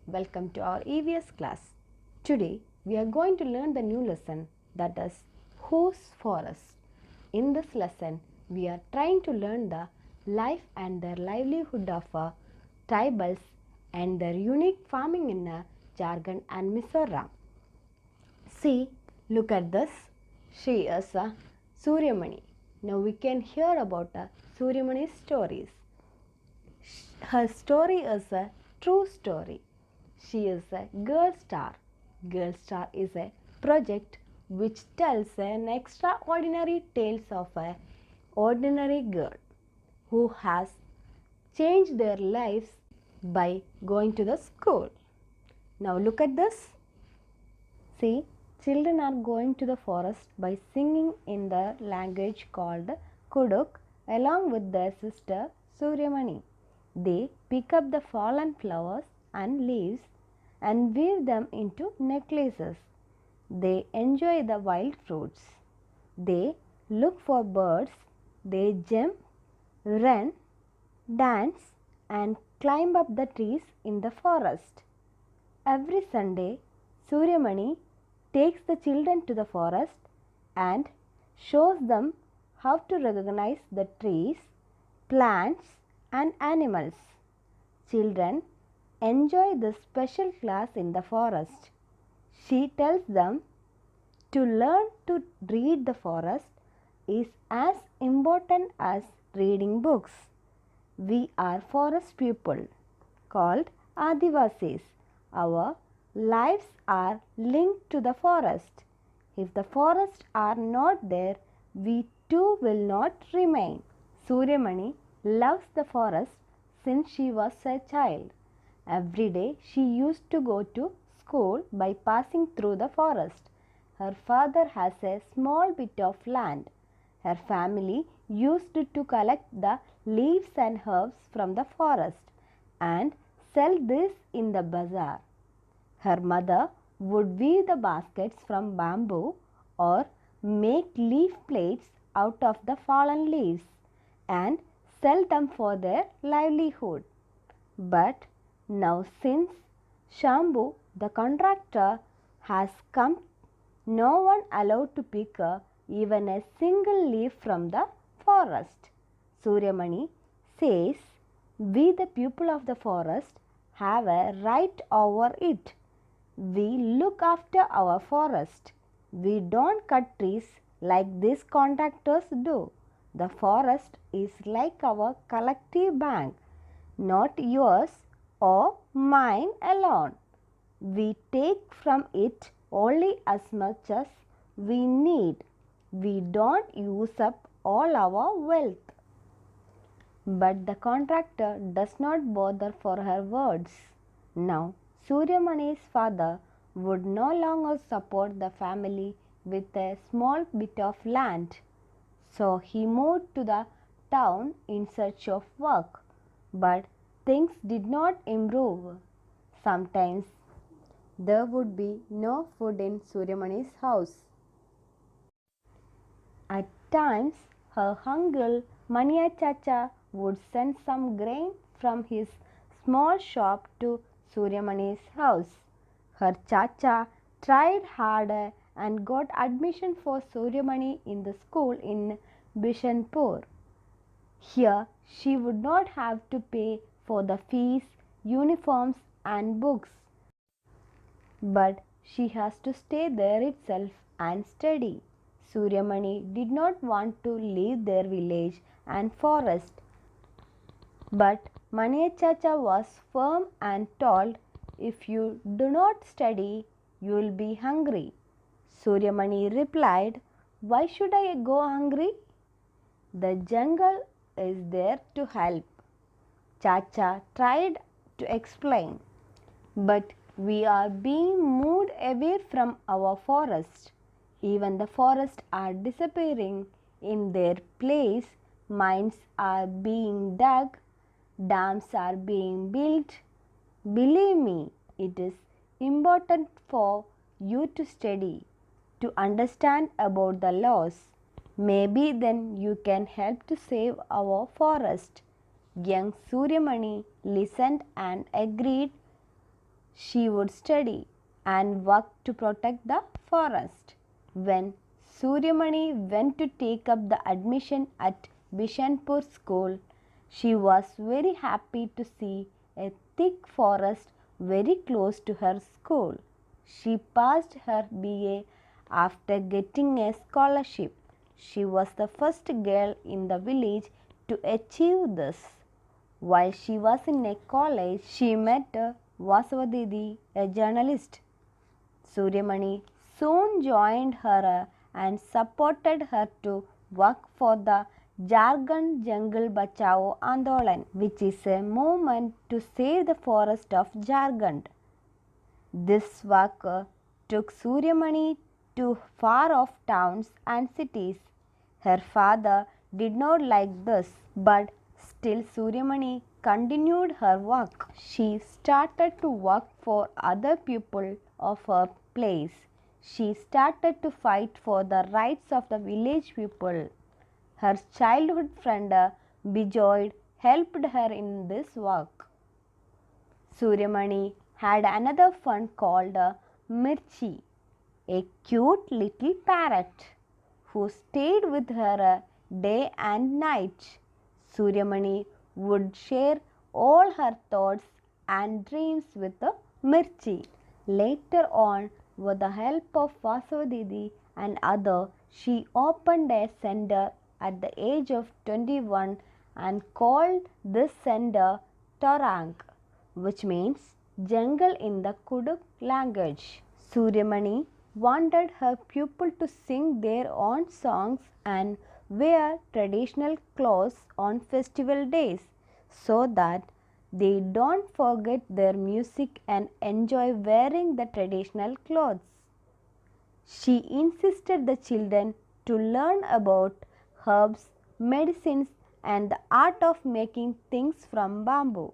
welcome to our EVS class. Today we are going to learn the new lesson, that is Whose Forest. In this lesson we are trying to learn the life and their livelihood of tribals and their unique farming in Jharkhand and Mizoram. See, look at this. She is a Suryamani. Now we can hear about Suryamani's stories. Her story is a true story. She is a Girl Star. Girl Star is a project which tells an extraordinary tales of an ordinary girl who has changed their lives by going to the school. Now look at this. See, children are going to the forest by singing in the language called Kuduk along with their sister Suryamani. They pick up the fallen flowers and leaves and weave them into necklaces. They enjoy the wild fruits. They look for birds. They jump, run, dance and climb up the trees in the forest. Every Sunday, Suryamani takes the children to the forest and shows them how to recognize the trees, plants and animals. Children enjoy the special class in the forest. She tells them to learn to read the forest is as important as reading books. We are forest people called Adivasis. Our lives are linked to the forest. If the forests are not there, we too will not remain. Suryamani loves the forest since she was a child. Every day she used to go to school by passing through the forest. Her father has a small bit of land. Her family used to collect the leaves and herbs from the forest and sell this in the bazaar. Her mother would weave the baskets from bamboo or make leaf plates out of the fallen leaves and sell them for their livelihood. But now since Shambhu, the contractor, has come, no one allowed to pick even a single leaf from the forest. Suryamani says, we the people of the forest have a right over it. We look after our forest. We don't cut trees like these contractors do. The forest is like our collective bank, not yours or mine alone. We take from it only as much as we need. We don't use up all our wealth. But the contractor does not bother for her words. Now, Suryamani's father would no longer support the family with a small bit of land. So he moved to the town in search of work. But things did not improve. Sometimes there would be no food in Suryamani's house. At times, her uncle Mania Chacha would send some grain from his small shop to Suryamani's house. Her Chacha tried harder and got admission for Suryamani in the school in Bishanpur. Here, she would not have to pay for the fees, uniforms and books. But she has to stay there itself and study. Suryamani did not want to leave their village and forest. But Mania Chacha was firm and told, if you do not study, you will be hungry. Suryamani replied, why should I go hungry? The jungle is there to help. Chacha tried to explain, but we are being moved away from our forest. Even the forests are disappearing. In their place, mines are being dug, dams are being built. Believe me, it is important for you to study, to understand about the laws. Maybe then you can help to save our forest. Young Suryamani listened and agreed. She would study and work to protect the forest. When Suryamani went to take up the admission at Bishanpur school, she was very happy to see a thick forest very close to her school. She passed her BA after getting a scholarship. She was the first girl in the village to achieve this. While she was in a college, she met Vasavadidi, a journalist. Suryamani soon joined her and supported her to work for the Jharkhand Jungle Bachao Andolan, which is a movement to save the forest of Jharkhand. This work took Suryamani to far off towns and cities. Her father did not like this, but still Suryamani continued her work. She started to work for other people of her place. She started to fight for the rights of the village people. Her childhood friend Bijoy helped her in this work. Suryamani had another friend called Mirchi, a cute little parrot who stayed with her day and night. Suryamani would share all her thoughts and dreams with Mirchi. Later on, with the help of Vasavadidi and others, she opened a center at the age of 21 and called this center Torang, which means jungle in the Kuduk language. Suryamani wanted her pupils to sing their own songs and wear traditional clothes on festival days so that they don't forget their music and enjoy wearing the traditional clothes. She insisted the children to learn about herbs, medicines, and the art of making things from bamboo.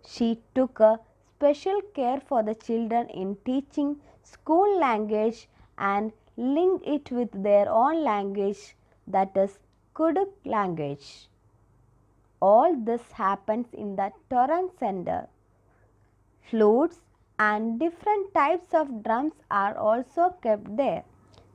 She took a special care for the children in teaching school language and linked it with their own language, that is Kuduk language. All this happens in the Torang Center. Flutes and different types of drums are also kept there.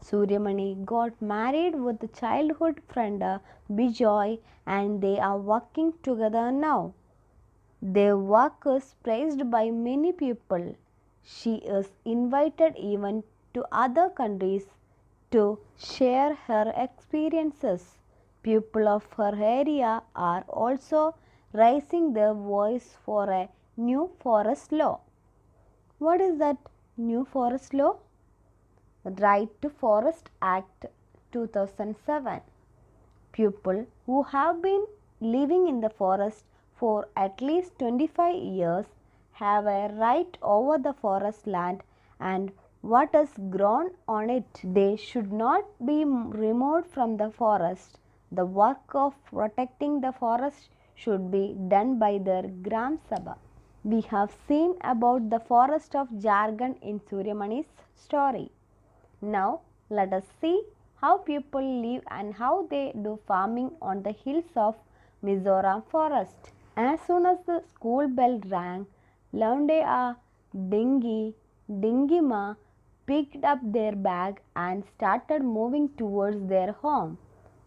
Suryamani got married with the childhood friend Bijoy and they are working together now. Their work is praised by many people. She is invited even to other countries to share her experiences. People of her area are also raising their voice for a new forest law. What is that new forest law? Right to Forest Act 2007. People who have been living in the forest for at least 25 years have a right over the forest land and what is grown on it. They should not be removed from the forest. The work of protecting the forest should be done by their Gram Sabha. We have seen about the forest of Jharkhand in Suryamani's story. Now let us see how people live and how they do farming on the hills of Mizoram forest. As soon as the school bell rang, Laundea, Dingy, Dingima picked up their bag and started moving towards their home.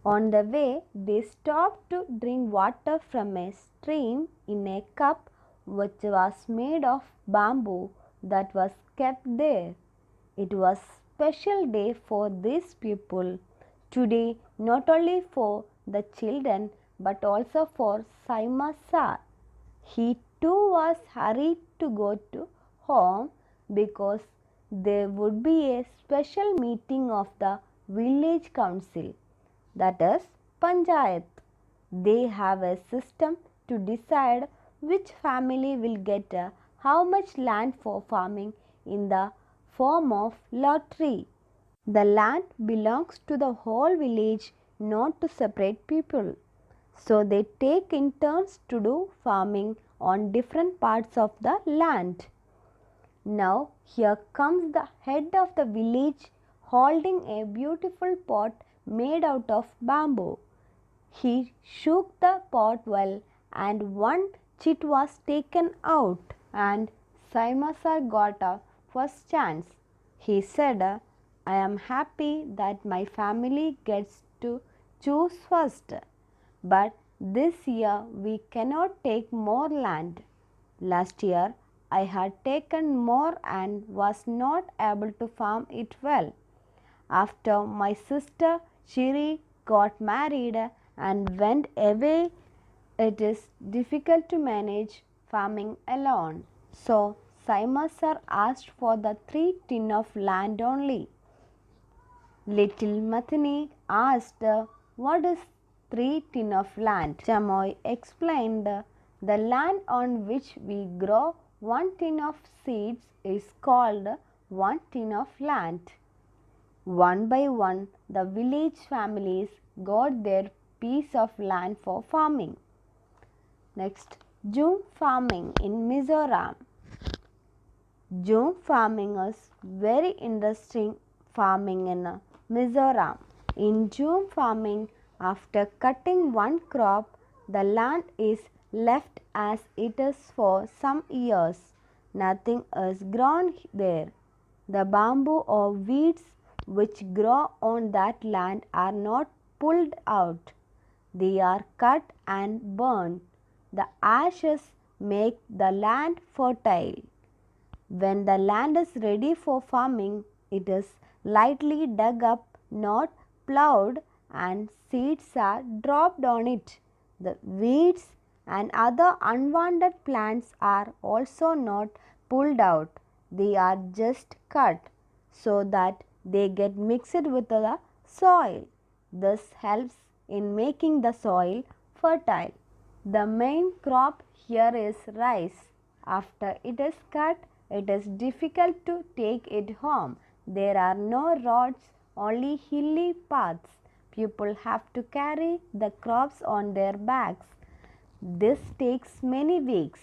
On the way, they stopped to drink water from a stream in a cup which was made of bamboo that was kept there. It was special day for these people. Today, not only for the children but also for Saima Sar. He too was hurried to go to home because there would be a special meeting of the village council, that is Panchayat. They have a system to decide which family will get how much land for farming in the form of lottery. The land belongs to the whole village, not to separate people. So they take in turns to do farming on different parts of the land. Now here comes the head of the village holding a beautiful pot made out of bamboo. He shook the pot well and one chit was taken out and Saima sir got a first chance. He said, I am happy that my family gets to choose first. But this year we cannot take more land. Last year I had taken more and was not able to farm it well. After my sister Shiri got married and went away, it is difficult to manage farming alone. So Saima sir asked for the 3 tin of land only. Little Mathini asked, what is 3 tin of land? Chamoy explained, the land on which we grow 1 tin of seeds is called 1 tin of land. One by one, the village families got their piece of land for farming. Next, Jhum farming in Mizoram. Jhum farming is very interesting farming in Mizoram. In Jhum farming, after cutting one crop, the land is left as it is for some years. Nothing is grown there. The bamboo or weeds which grow on that land are not pulled out. They are cut and burned. The ashes make the land fertile. When the land is ready for farming, it is lightly dug up, not plowed, and seeds are dropped on it. The weeds and other unwanted plants are also not pulled out. They are just cut so that they get mixed with the soil. This helps in making the soil fertile. The main crop here is rice. After it is cut, it is difficult to take it home. There are no roads, only hilly paths. People have to carry the crops on their backs. This takes many weeks.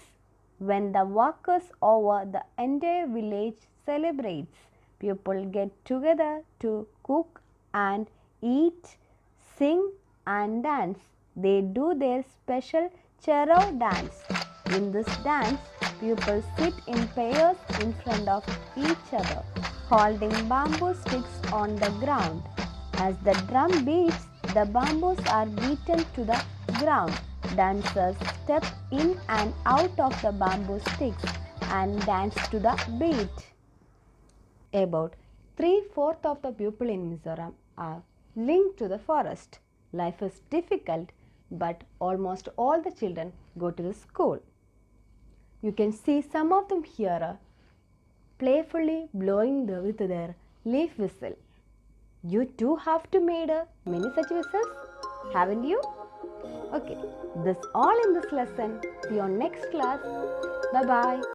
When the work is over, the entire village celebrates. People get together to cook and eat, sing and dance. They do their special Chero dance. In this dance, people sit in pairs in front of each other, holding bamboo sticks on the ground. As the drum beats, the bamboos are beaten to the ground. Dancers step in and out of the bamboo sticks and dance to the beat. About 3/4 of the people in Mizoram are linked to the forest. Life is difficult, but almost all the children go to the school. You can see some of them here playfully blowing with their leaf whistle. You too have to made many such whistles, haven't you? Okay, this all in this lesson. See you on next class. Bye bye.